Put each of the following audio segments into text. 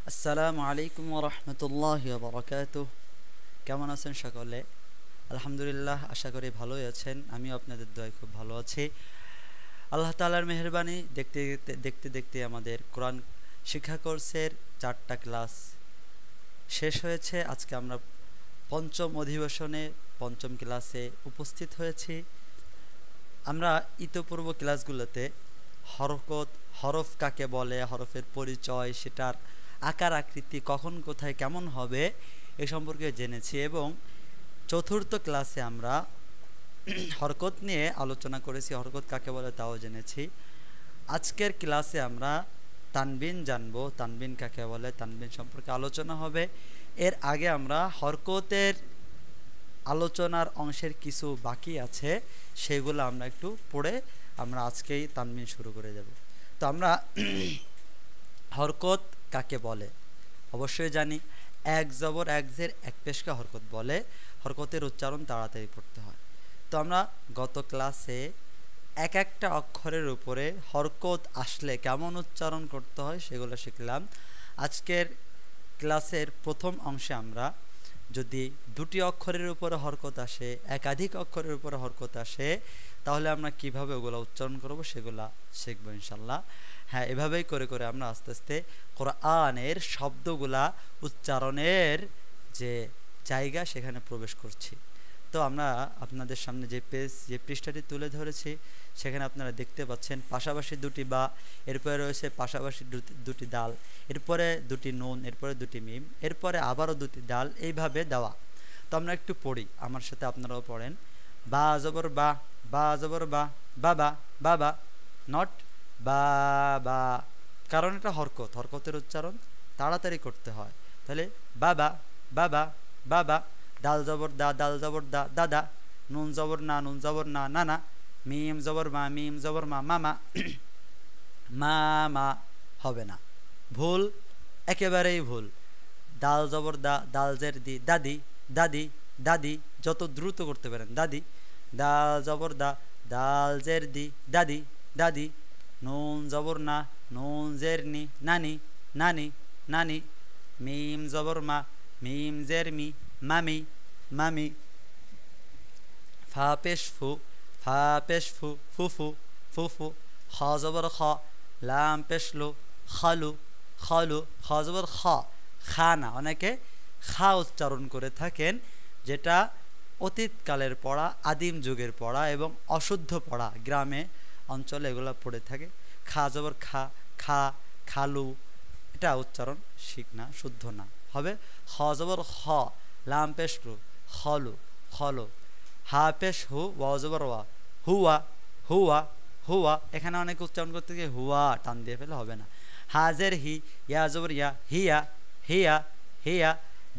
আসসালামু আলাইকুম ওয়া রাহমাতুল্লাহি ওয়া বারাকাতুহু। কেমন আছেন সকলে? আলহামদুলিল্লাহ, আশা করি ভালোই আছেন। আমিও আপনাদের দোয়ায় খুব ভালো আছি। আল্লাহ তাআলার মেহেরবানি, দেখতে দেখতে দেখতে দেখতে আমাদের কোরআন শিক্ষা কোর্সের 4টা ক্লাস শেষ হয়েছে। আজকে আমরা পঞ্চম অধিবেশনে পঞ্চম ক্লাসে উপস্থিত হয়েছি। আমরা ইতোপূর্ব ক্লাসগুলোতে হরকত, হরফ কাকে বলে, হরফের পরিচয়, সেটার আকার আকৃতি কখন কোথায় কেমন হবে এ সম্পর্কে জেনেছি, এবং চতুর্থ ক্লাসে আমরা হরকত নিয়ে আলোচনা করেছি, হরকত কাকে বলে তাও জেনেছি। আজকের ক্লাসে আমরা তানবিন জানবো, তানবিন কাকে বলে, তানবিন সম্পর্কে আলোচনা হবে। এর আগে আমরা হরকতের আলোচনার অংশের কিছু বাকি আছে, সেগুলো আমরা একটু পড়ে আমরা আজকেই তানবিন শুরু করে যাব। তো আমরা হরকত কাকে বলে অবশ্যই জানি। এক জবর এক জের এক পেশকে হরকত বলে। হরকতের উচ্চারণ তাড়াতাড়ি পড়তে হয়। তো আমরা গত ক্লাসে এক একটা অক্ষরের উপরে হরকত আসলে কেমন উচ্চারণ করতে হয় সেগুলো শিখলাম। আজকের ক্লাসের প্রথম অংশে আমরা যদি দুটি অক্ষরের উপরে হরকত আসে, একাধিক অক্ষরের উপরে হরকত আসে, তাহলে আমরা কিভাবে ওগুলো উচ্চারণ করব সেগুলা শিখবো ইনশাল্লাহ। হ্যাঁ, এভাবেই করে করে আমরা আস্তে আস্তে কোরআনের শব্দগুলা উচ্চারণের যে জায়গা সেখানে প্রবেশ করছি। তো আমরা আপনাদের সামনে যে পৃষ্ঠাটি তুলে ধরেছি, সেখানে আপনারা দেখতে পাচ্ছেন পাশাপাশি দুটি বা, এরপরে রয়েছে পাশাপাশি দুটি দাল, এরপরে দুটি নুন, এরপরে দুটি মিম, এরপরে আবারও দুটি দাল, এইভাবে দেওয়া। তো আমরা একটু পড়ি, আমার সাথে আপনারাও পড়েন। বা জবর বা, বা জবর বা, বাবা বাবা, নট বাবা, কারণ এটা হরকত, হরকতের উচ্চারণ তাড়াতাড়ি করতে হয়। তাহলে বাবা বাবা বাবা। দাল জবর দা, দাল জবর দা, দাদা। নুন জবর না, নুন জবর না, নানা। মিম জবর মা, মিম জবর মা, মামা। মামা হবে না, ভুল, একেবারেই ভুল। দাল জবর দা, দাল জের দি, দাদি দাদি দাদি, যত দ্রুত করতে পারেন দাদি। দাল জবর দা, দাল জের দি, দাদি দাদি। নুন জবর না, নুন জের নি, নানি নানি নানি। মিম জবর মা, মিম জের মি, মামি মামি। ফা পেশ ফু, ফা পেশ ফু, ফুফু ফুফু। খ জবর খ, লাম পেশ লো, খালু খালু। খ জবর খ, খা না, অনেকে খা উচ্চারণ করে থাকেন, যেটা অতীতকালের পড়া, আদিম যুগের পড়া এবং অশুদ্ধ পড়া, গ্রামে অঞ্চলে এগুলো পড়ে থাকে। খা জবর খা, খা, খালু, এটা উচ্চারণ ঠিক না, শুদ্ধ না, হবে খ জবর খ, লাম পেশ রু, খলু খলো। হা পেশ হু, ওয়া জবর ওয়া, হুয়া হুয়া হুয়া। এখানে অনেকে উচ্চারণ করতে গিয়ে হুয়া টান দিয়ে ফেলে, হবে না। হাজের হি, ইয়া জবর ইয়া, হিয়া হিয়া হিয়া।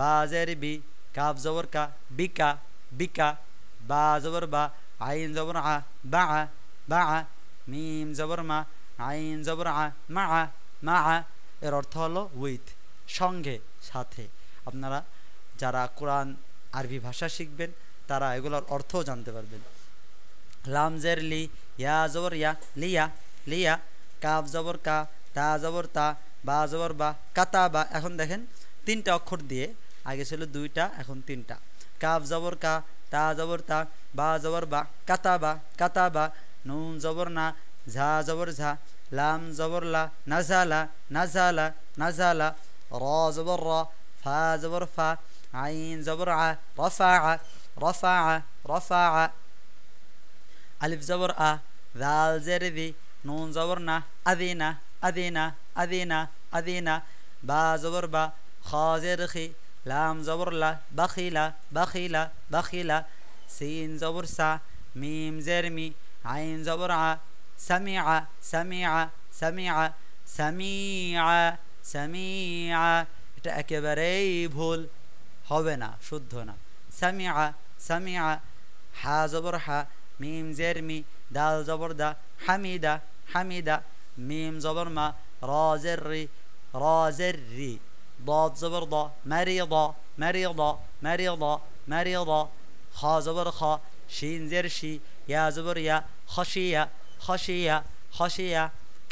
বাজের বি, কাফ জবর কা, বিকা বিকা। বা জবর বা, আইন জবর আ, বা বা। মিম জবর মা, আইন জবর আ, মা মা। এর অর্থ হলো উইথ, সঙ্গে, সাথে। আপনারা যারা কোরআন আরবি ভাষা শিখবেন তারা এগুলোর অর্থও জানতে পারবেন। লামজের লি, ইয়া জবর ইয়া, লিয়া লিয়া। কাফ জবর কা, তা জবর তা, বা জবর বা, কাতা বা। এখন দেখেন তিনটা অক্ষর দিয়ে, আগে ছিল দুইটা, এখন তিনটা। কাফ জবর কা, তা জবর তা, বা জবর বা, কাতা বা কাতা বা। নুন জবর না, ঝা জবর ঝা, লাম জবর লা, নাজালা নাজালা নাজালা। র জবর র, ফা জবর ফা, আইন জবর আ, রফা রফা রফা। আলিফ জবর আ, দাল জের দি, নুন জবর না, আদিনা আদিনা আদিনা আদিনা। বা জবর বা, খ জের খি, লাম জবর লা, বাখিলা বাখিলা বাখিলা। সিন জবর সা, মিম জের মি, আইন জবর আ, সামিআ সামিআ সামিআ সামিআ সামিআ। এটা একেবারেই ভুল, হবে না, শুদ্ধ না। সামিআ সামিআ। হা জবর হা, মিম জের মি, দাল জবর দা, হামিদা হামিদা। মিম জবর মা, র জের রি, র জের রি। ضاد জবর দ, মারিদা মারিদা মারিদা মারিদা। খ জবর খ, শিন জের শি, ইয়া জবর ইয়া, খশিয়া খশিয়া খশিয়া।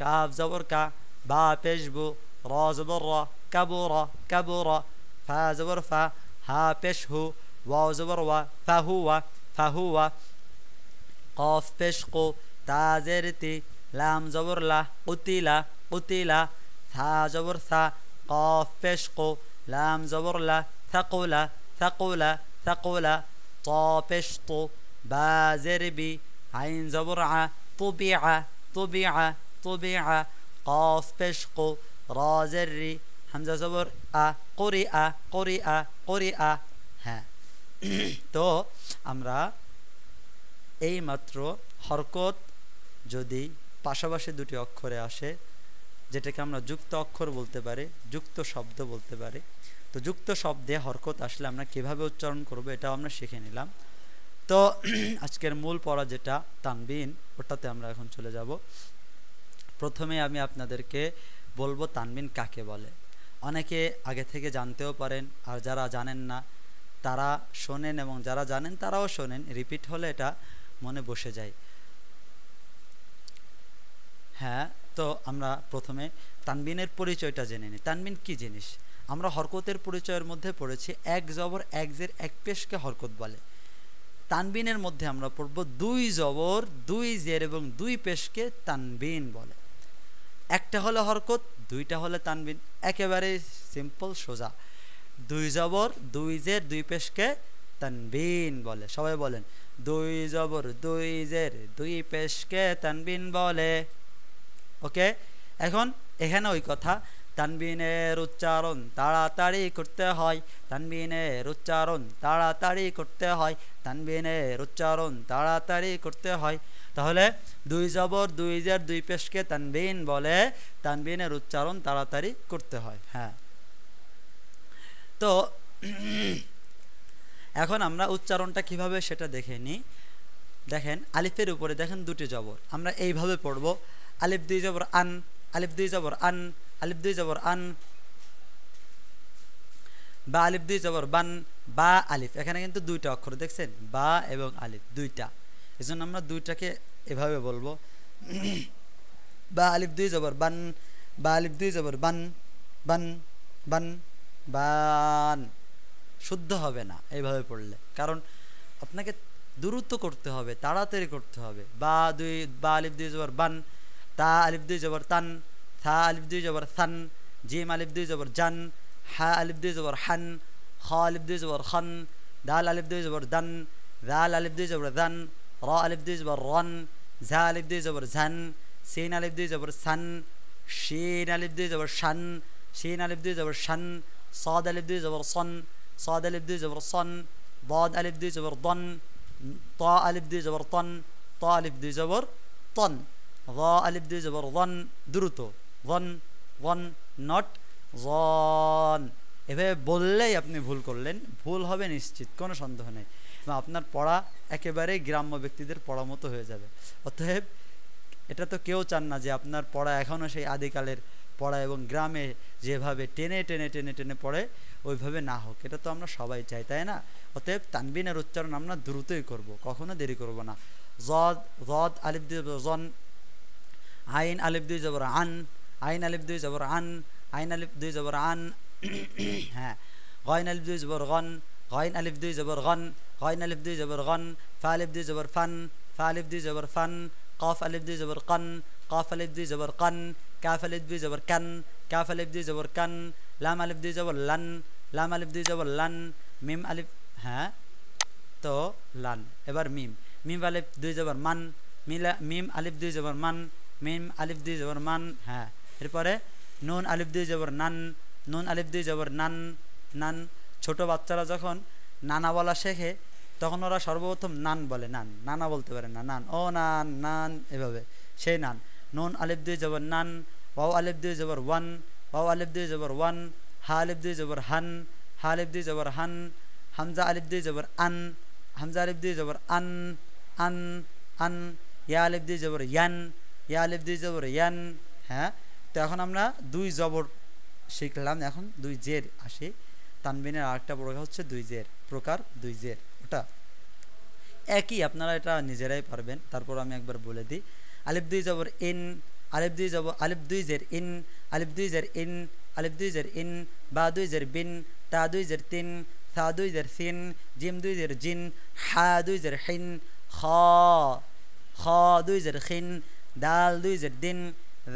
কাফ জবর কা, বা পেশ বু, র জবর র, কাবুরা কাবুরা ফা জবর ফা হা পেশ হু ওয়াও জবর ওয়া ফাহুয়া ফাহুয়া কফ পেশ কো তা জের তি লাম জবর লা কুতিলা কুতিলা থা জবর থা কফ পেশ কো লাম জবর লা থাকুলা থাকুলা থাকুলা ত পেশ তো বা জের বি আইন জবর আ তুবিআ তুবিআ তুবিআ কফ পেশ কো রা জের রি হামজা জবর আ কুরিআ কুরিআ কুরিআ। হ্যাঁ, তো আমরা এই মাত্র হরকত যদি পাশাপাশি দুটি অক্ষরে আসে, যেটাকে আমরা যুক্ত অক্ষর বলতে পারি, যুক্ত শব্দ বলতে পারি, তো যুক্ত শব্দে হরকত আসলে আমরা কিভাবে উচ্চারণ করব এটাও আমরা শিখে নিলাম। তো আজকের মূল পড়া যেটা তানবিন, ওটাতে আমরা এখন চলে যাব। প্রথমে আমি আপনাদেরকে বলবো তানবিন কাকে বলে। অনেকে আগে থেকে জানতেও পারেন, আর যারা জানেন না তারা শোনেন, এবং যারা জানেন তারাও শোনেন, রিপিট হলে এটা মনে বসে যায়। হ্যাঁ, তো আমরা প্রথমে তানবিনের পরিচয়টা জেনে নিই। তানবিন কি জিনিস? আমরা হরকতের পরিচয়ের মধ্যে পড়েছি এক জবর এক জের এক পেশকে হরকত বলে। তানবিনের মধ্যে আমরা পড়ব দুই জবর দুই জের এবং দুই পেশকে তানবিন বলে। একটা হলে হরকত, দুইটা হলে তানবিন। একেবারে সিম্পল সোজা। দুই জবর দুই জের দুই পেশকে তানবিন বলে। সবাই বলেন, দুই জবর দুই জের দুই পেশকে তানবিন বলে। ওকে, এখন এখানে ওই কথা, তানবিনের উচ্চারণ তাড়াতাড়ি করতে হয়, তানবিনের উচ্চারণ তাড়াতাড়ি করতে হয়, তানবিনের উচ্চারণ তাড়াতাড়ি করতে হয়। তাহলে দুই জবর দুই জের দুই পেশকে তানবিন বলে, তানবিনের উচ্চারণ তাড়াতাড়ি করতে হয়। হ্যাঁ, তো এখন আমরা উচ্চারণটা কিভাবে সেটা দেখে নিই। দেখেন, আলিফের উপরে দেখেন দুটি জবর, আমরা এইভাবে পড়ব, আলিফ দুই জবর আন, আলিফ দুই জবর আন, আলিফ দুই জবর আন, বা আলিফ দুই জবর বান, বা আলিফ। এখানে কিন্তু দুইটা অক্ষর দেখছেন, বা এবং আলিফ দুইটা, এই জন্য আমরা দুইটাকে এভাবে বলবো, বা আলিফ দুই জবর বান, বা আলিফ দুই জবর বান, বান বান বান। শুদ্ধ হবে না এইভাবে পড়লে, কারণ আপনাকে দ্রুত করতে হবে, তাড়াতাড়ি করতে হবে। বা আলিফ দুই জবর বান, তা আলিফ দুই জবর তান, থা আলিফ দুই জবর থান, জিম আলিফ দুই জবর জান, হা আলিফ দুই জবর হান, খ আলিফ দুই জবর খান, দাল আলিফ দুই জবর দান, দাল আলিফ দুই জবর দান, র আলিফ দুই জবর রন, ঝা আলিফ দুই জবর ঝান, সিন আলিফ দুই জবর সান, শিন আলিফ দুই জবর শান, শিন আলিফ দুই জবর শান, صاد আলিফ দুই জবর সন, صاد আলিফ দুই জবর সন, ضاد আলিফ দুই জবর দন, ত আলিফ দুই জবর তন, ত আলিফ দুই জবর তন, র আলিফ দুই জবর রন, দ্রুত, রন রন, নট জন। এভাবে বললেই আপনি ভুল করলেন, ভুল হবে নিশ্চিত, কোনো সন্দেহ নেই, এবং আপনার পড়া একেবারেই গ্রাম্য ব্যক্তিদের পড়া মতো হয়ে যাবে। অতএব এটা তো কেউ চান না যে আপনার পড়া এখনও সেই আদিকালের পড়া এবং গ্রামে যেভাবে টেনে টেনে টেনে টেনে পড়ে ওইভাবে না হোক, এটা তো আমরা সবাই চাই, তাই না? অতএব তানবিনের উচ্চারণ আমরা দ্রুতই করব, কখনো দেরি করব না। জদ জদ আলিফ দুই জবর জন, আইন আলিফ দুই জবর আন, আইন আলিফ দুই জবর আন, আইন আলিফ দুই জবর আন। হ্যাঁ, গইন আলিফ দুই জবর গন, গইন আলিফ দুই জবর গন, গইন আলিফ দুই জবর গন, ফা আলিফ দুই জবর ফান, ফা আলিফ দুই জবর ফান, কফ আলিফ দুই জবর কন, কফ আলিফ দুই জবর কন, কাফ আলিফ দুই জবর কান, কাফ আলিফ দুই জবর কান, লাম আলিফ দুই জবর লান, লাম আলিফ দুই জবর লান, মিম আলিফ, হ্যাঁ তো লান। এবার মিম, মিম আলিফ দুই জবর মান, মিম আলিফ দুই জবর মান, মিম আলিফ দুই জবর মান। হ্যাঁ, এরপরে নুন আলিফ দুই জবর নান, নুন আলিফ দুই জবর নান, নান। ছোট বাচ্চারা যখন নানা বলা শেখে তখন ওরা সর্বপ্রথম নান বলে, নান, নানা বলতে পারে না, নান, ও নান নান, এভাবে সেই নান। নুন আলিফ দুই জবর নান, ওয়াও আলিফ দুই জবর ওয়ান, ওয়াও আলিফ দুই জবর ওয়ান, হা আলিফ দুই জবর হান, হা আলিফ দুই জবর হান, হামজা আলিফ দুই জবর আন, হামজা আলিফ দুই জবর আন, আন আন, ইয়া আলিফ দুই জবর ইয়ান, ইয়া আলিফ দুই জবর ইয়ান। হ্যাঁ, তো এখন আমরা দুই জবর শিখলাম, এখন দুই জের আসে। তানবিনের আরেকটা প্রকার হচ্ছে দুই জের প্রকার, দুই জের, ওটা একই, আপনারা এটা নিজেরাই পারবেন, তারপর আমি একবার বলে দিই। আলিফ দুই জবর ইন, আলিফ দুই যাব আলিফ দুই জের ইন আলিফ দুই জের ইন আলিফ দুই জের ইন বা দুই জের বিন তা দুই জের তিন থা দুই জের সিন জিম দুই জের জিন হা দুই জের হিন খ খ দুই জের খিন দাল দুই জের দিন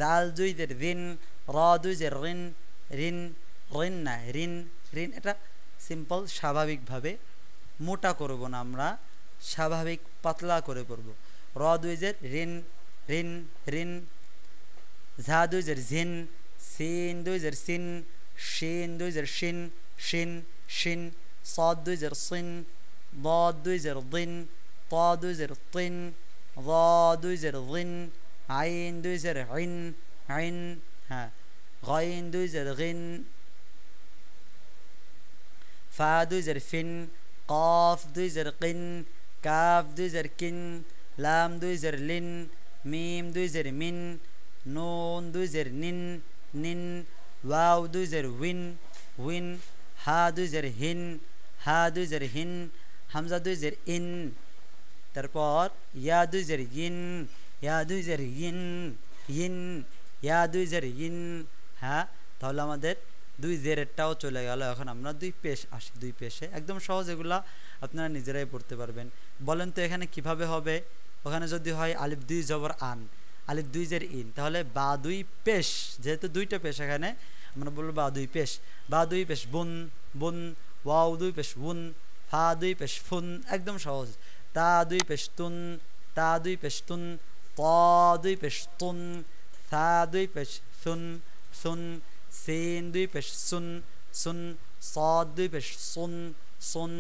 দাল দুই জের দিন র দুই জের রিন রিন রিন না রিন রিন এটা সিম্পল স্বাভাবিকভাবে মোটা করব না আমরা স্বাভাবিক পাতলা করে পড়ব র দুই জের রিন রিন রিন ঝা দুই জের ঝিন সিন দুই জের সিন শিন দুই জের শিন শিন শিন صاد দুই জের সিন ضاد দুই জের দিন ط দুই জের তিন ظ দুই জের দিন আইন দুই জের আইন আইন হ্যাঁ গাইন দুই জের গিন ফা দুই জের ফিন قاف দুই জের কিন কাফ দুই জের কিন লাম দুই জের লিন মিম দুই জের মিন নুন দুই জের নিন নিন ওয়াও দুই জের উইন উইন হা দুই জের হিন হা দুই জের হিন হামজা দুই জের ইন তারপর ইয়া দুই জের ইন ইয়া দুই জের ইন ইন ইয়া দুই জের ইন হ্যাঁ তাহলে আমাদের দুই জেরেরটাও চলে গেল এখন আমরা দুই পেশ আসি দুই পেশে একদম সহজ এগুলা আপনারা নিজেরাই পড়তে পারবেন বলেন তো এখানে কিভাবে হবে ওখানে যদি হয় আলিফ দুই জবর আন আলিফ দুই জের ইন তাহলে বা দুই পেশ যেহেতু দুইটা পেশ এখানে আমরা বলবো বা দুই পেশ বুন বুন ওয়াও দুই পেশ উন ফা দুই পেশ ফুন একদম সহজ তা দুই পেশ তুন তা দুই পেশ তুন ত দুই পেশ তুন থা দুই পেশ সুন সুন সিন দুই পেশ সুন সুন صاد দুই পেশ সুন সুন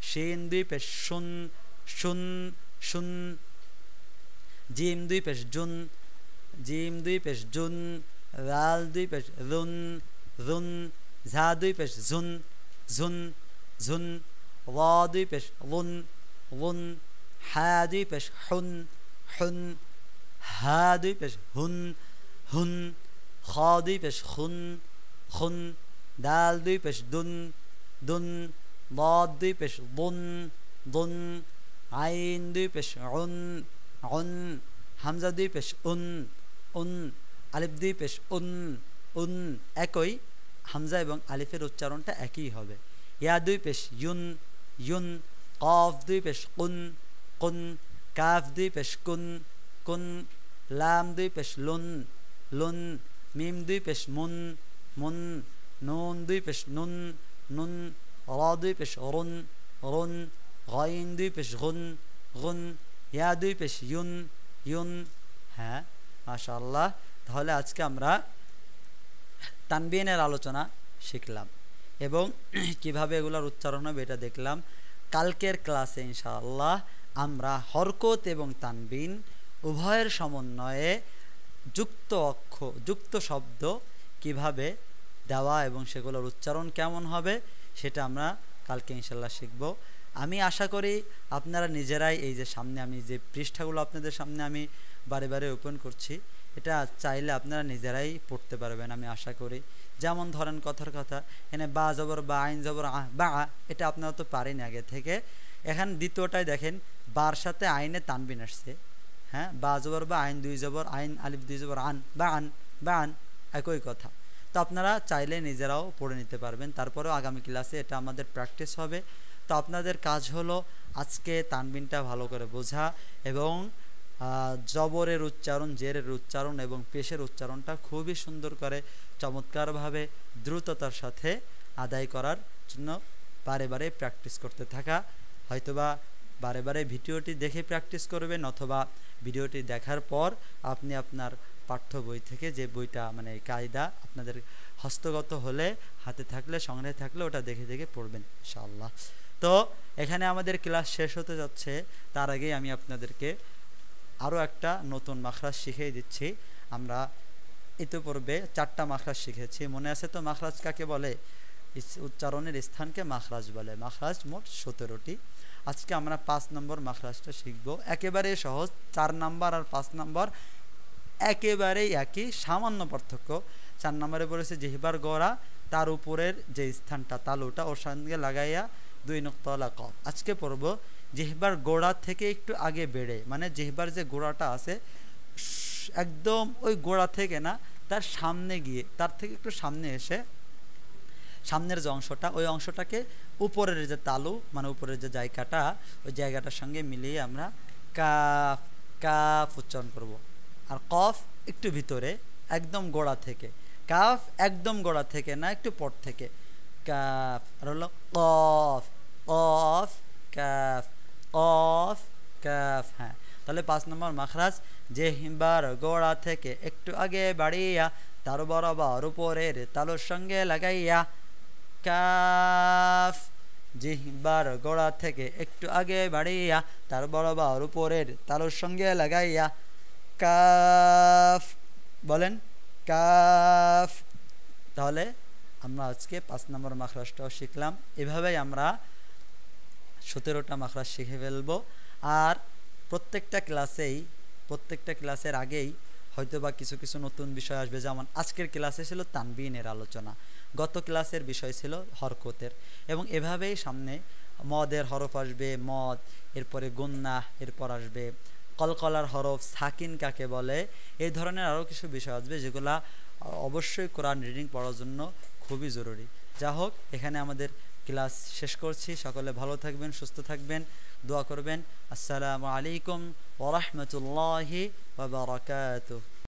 শিন দুই পেশ শুন শুন শুন জিম দুই পেশ জুন জিম দুই পেশ জুন রাল দুই পেশ রুন রুন ঝা দুই পেশ ঝুন ঝুন ঝুন র দুই পেশ রুন রুন হা দুই পেশ হুন হুন হা দুই পেশ হুন হুন খ দুই পেশ খুন খুন দাল দুই পেশ দুন দুন ضاد দুই পেশ দুন দুন আইন দুই পেশ উন উন হামজা দুই পেশ উন উন আলিফ দুই পেশ উন উন একই হামজা এবং আলিফের উচ্চারণটা একই হবে ইয়া দুই পেশ ইউন ইউন কফ দুই পেশ কুন কুন কাফ দুই পেশ কুন কুন লাম দুই পেশ লুন লুন মিম দুই পেশ মুন মুন নুন দুই পেশ নুন নুন র দুই পেশ রুন রুন গাইন দুই পেশ গুন গুন ইয়া দুই পেশ ইউন ইউন হ্যাঁ মাশাআল্লাহ তাহলে আজকে আমরা তানবিনের আলোচনা শিখলাম এবং কিভাবে এগুলোর উচ্চারণ হবে এটা দেখলাম কালকের ক্লাসে ইনশাআল্লাহ আমরা হরকত এবং তানবিন উভয়ের সমন্বয়ে যুক্ত শব্দ কিভাবে দেওয়া এবং সেগুলোর উচ্চারণ কেমন হবে সেটা আমরা কালকে ইনশাআল্লাহ শিখব আমি আশা করি আপনারা নিজেরাই এই যে সামনে আমি যে পৃষ্ঠাগুলো আপনাদের সামনে আমি বারে বারে ওপেন করছি এটা চাইলে আপনারা নিজেরাই পড়তে পারবেন আমি আশা করি যেমন ধরেন কথার কথা এখানে বা জবর বা আইন জবর বা এটা আপনারা তো পারেন আগে থেকে এখন দ্বিতীয়টাই দেখেন বার সাথে আইনে তানবিন আসছে হ্যাঁ বা জবর বা আইন দুই জবর আইন আলিফ দুই জবর আন বা আন একই কথা তো আপনারা চাইলে নিজেরাও পড়ে নিতে পারবেন তারপরেও আগামী ক্লাসে এটা আমাদের প্র্যাকটিস হবে তো আপনাদের কাজ হলো আজকে তানবিনটা ভালো করে বোঝা এবং জবরের উচ্চারণ জেরের উচ্চারণ এবং পেশের উচ্চারণটা খুবই সুন্দর করে চমৎকারভাবে দ্রুততার সাথে আদায় করার জন্য বারে বারে প্র্যাকটিস করতে থাকা হয়তোবা বারে বারে ভিডিওটি দেখে প্র্যাকটিস করবেন অথবা ভিডিওটি দেখার পর আপনি আপনার পাঠ্য বই থেকে যে বইটা মানে কায়দা আপনাদের হস্তগত হলে হাতে থাকলে সংগ্রহে থাকলে ওটা দেখে দেখে পড়বেন ইনশাআল্লাহ তো এখানে আমাদের ক্লাস শেষ হতে যাচ্ছে তার আগেই আমি আপনাদেরকে আরও একটা নতুন মাখরাজ শিখিয়ে দিচ্ছি আমরা ইতিপূর্বে 4টা মাখরাজ শিখেছি মনে আছে তো মাখরাজ কাকে বলে উচ্চারণের স্থানকে মাখরাজ বলে মাখরাজ মোট 17টি আজকে আমরা 5 নম্বর মাখরাজটা শিখব একেবারে সহজ 4 নম্বর আর 5 নম্বর একেবারেই একই সামান্য পার্থক্য 4 নম্বরে বলেছে জিহবার গোড়া তার উপরের যে স্থানটা তালুটা ওর সঙ্গে লাগাইয়া 2 নুক্তা কফ আজকে পড়ব জিহবার গোড়া থেকে একটু আগে বেড়ে মানে জিহবার যে গোড়াটা আছে একদম ওই গোড়া থেকে না, তার সামনে গিয়ে, তার থেকে একটু সামনে এসে সামনের যে অংশটা, ওই অংশটাকে উপরের যে তালু মানে উপরের যে জায়গাটা, ওই জায়গাটার সঙ্গে মিলিয়ে আমরা কাফ কাফ উচ্চারণ করব। আর কফ একটু ভিতরে, একদম গোড়া থেকে। কাফ একদম গোড়া থেকে না, একটু পর থেকে। কাফ। আর হলো কফ, কফ কাফ, কফ কাফ। হ্যাঁ, তাহলে 5 নম্বর মাখরাজ, যে হিম্বার গোড়া থেকে একটু আগে বাড়িয়া তার বরাবর উপরের তালুর সঙ্গে লাগাইয়া। কাফ। জিহ্বার গোড়া থেকে একটু আগে বাড়িয়া তার বরাবর উপরের তালুর সঙ্গে লাগাইয়া। কাফ। বলেন কাফ। তাহলে আমরা আজকে 5 নম্বর মাখরাজটাও শিখলাম। এভাবেই আমরা 17টা মাখরাজ শিখে ফেলবো। আর প্রত্যেকটা ক্লাসের আগেই হয়তো বা কিছু কিছু নতুন বিষয় আসবে। যেমন আজকের ক্লাসে ছিল তানবিনের আলোচনা, গত ক্লাসের বিষয় ছিল হরকতের, এবং এভাবেই সামনে মদের হরফ আসবে, মদ, এরপরে গুন্নাহ, এরপর আসবে কলকলার হরফ, সাকিন কাকে বলে, এই ধরনের আরও কিছু বিষয় আসবে যেগুলা অবশ্যই কোরআন রিডিং পড়ার জন্য খুবই জরুরি। যা হোক, এখানে আমাদের ক্লাস শেষ করছি। সকলে ভালো থাকবেন, সুস্থ থাকবেন, দোয়া করবেন। আসসালামু আলাইকুম ওয়া রাহমাতুল্লাহি ওয়া বারাকাতুহু।